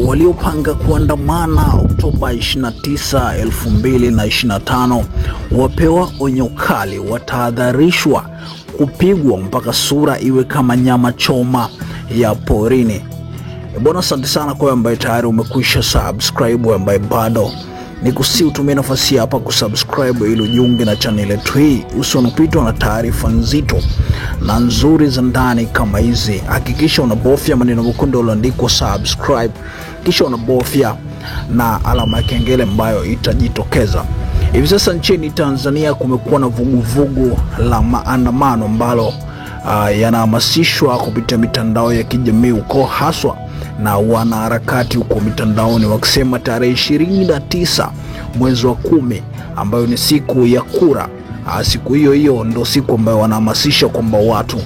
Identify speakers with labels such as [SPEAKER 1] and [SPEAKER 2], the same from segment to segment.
[SPEAKER 1] Waliopanga kuandamana Oktoba 29, 2025 wapewa onyo kali, watahadharishwa kupigwa mpaka sura iwe kama nyama choma ya porini. Bwana, asante sana kwa ambaye tayari umekwisha subscribe, ambaye bado nikusi utumie nafasi hapa kusubscribe ili ujiunge na channel yetu hii, usionopitwa na taarifa nzito na nzuri za ndani kama hizi. Hakikisha unabofya maneno mekundu yaliyoandikwa subscribe, kisha unabofya na alama ya kengele ambayo itajitokeza. Hivi sasa nchini Tanzania kumekuwa na vuguvugu la maandamano ambalo yanahamasishwa kupitia mitandao ya kijamii huko, haswa na wanaharakati huko mitandaoni, wakisema tarehe 29 mwezi wa 10 ambayo ni siku ya kura, siku hiyo ndo siku ambayo wanahamasisha kwamba watu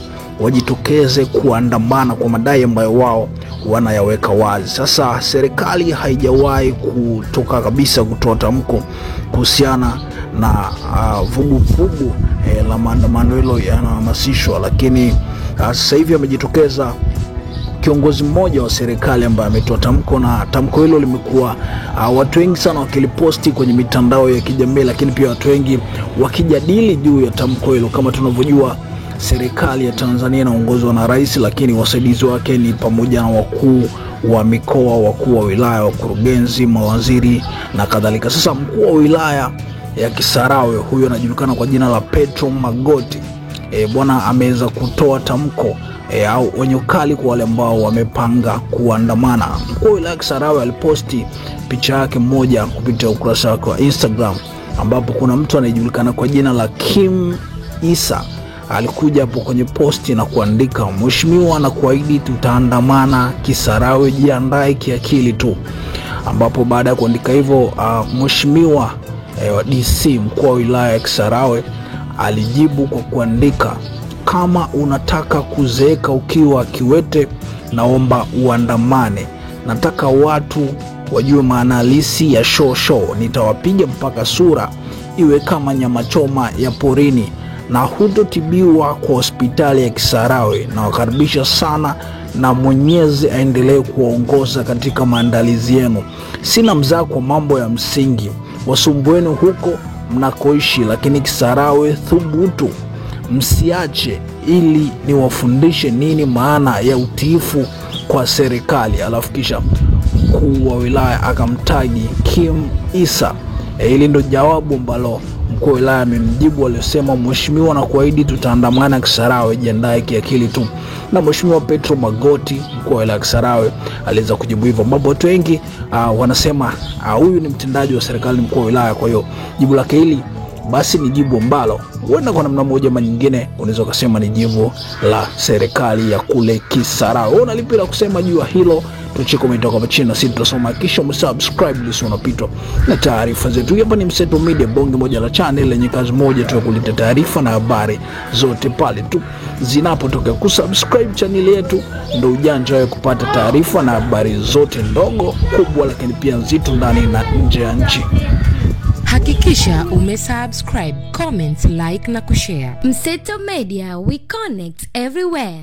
[SPEAKER 1] wajitokeze kuandamana kwa madai ambayo wao wanayaweka wazi. Sasa serikali haijawahi kutoka kabisa kutoa tamko kuhusiana na vuguvugu la maandamano hilo yanahamasishwa, lakini sasa hivi amejitokeza kiongozi mmoja wa serikali ambaye ametoa tamko, na tamko hilo limekuwa watu wengi sana wakiliposti kwenye mitandao ya kijamii, lakini pia watu wengi wakijadili juu ya tamko hilo. Kama tunavyojua, serikali ya Tanzania inaongozwa na rais, lakini wasaidizi wake ni pamoja na wakuu wa mikoa, wakuu wa wilaya, wakurugenzi, mawaziri na kadhalika. Sasa mkuu wa wilaya ya Kisarawe, huyo anajulikana kwa jina la Petro Magoti, bwana ameweza kutoa tamko au onyo kali kwa wale ambao wamepanga kuandamana. Mkuu wa wilaya ya Kisarawe aliposti picha yake moja kupitia ukurasa wake wa Instagram, ambapo kuna mtu anayejulikana kwa jina la Kim Isa alikuja hapo kwenye posti na kuandika, "Mheshimiwa na kuahidi tutaandamana Kisarawe, jiandae kiakili tu." Ambapo baada ya kuandika hivyo, mheshimiwa wa DC mkuu wa wilaya ya Kisarawe alijibu kwa kuandika, "Kama unataka kuzeeka ukiwa kiwete, naomba uandamane. Nataka watu wajue maana halisi ya show. Nitawapiga mpaka sura iwe kama nyama choma ya porini, na hutotibiwa kwa hospitali ya Kisarawe. Na wakaribisha sana, na Mwenyezi aendelee kuongoza katika maandalizi yenu. Sina mzaa kwa mambo ya msingi, wasumbueni huko mnakoishi, lakini Kisarawe thubutu, msiache ili niwafundishe nini maana ya utiifu kwa serikali." Alafu kisha mkuu wa wilaya akamtagi Kim Isa. Hili ndo jawabu ambalo mkuu wa wilaya amemjibu, aliyosema, "Mheshimiwa na kuahidi tutaandamana Kisarawe, jiandae kiakili tu." Na mheshimiwa Petro Magoti mkuu wa wilaya Kisarawe aliweza kujibu hivyo, ambapo watu wengi wanasema huyu ni mtendaji wa serikali mkuu wa wilaya. Kwa hiyo jibu lake hili basi ni jibu ambalo huenda kwa namna moja ama nyingine unaweza kusema ni jibu la serikali ya kule Kisarawe. Wewe unalipi la kusema juu ya hilo? Tuachie comment hapo chini na sisi tutasoma, kisha umsubscribe ili usionopitwa na taarifa zetu. Hapa ni Mseto Media, bonge moja la channel lenye kazi moja tu ya kuleta taarifa na habari zote pale tu zinapotoka. Kusubscribe channel yetu ndio ujanja wa kupata taarifa na habari zote, ndogo, kubwa, lakini pia nzito ndani na nje ya nchi.
[SPEAKER 2] Hakikisha umesubscribe, comment, like na kushare.
[SPEAKER 3] Mseto Media, we connect everywhere.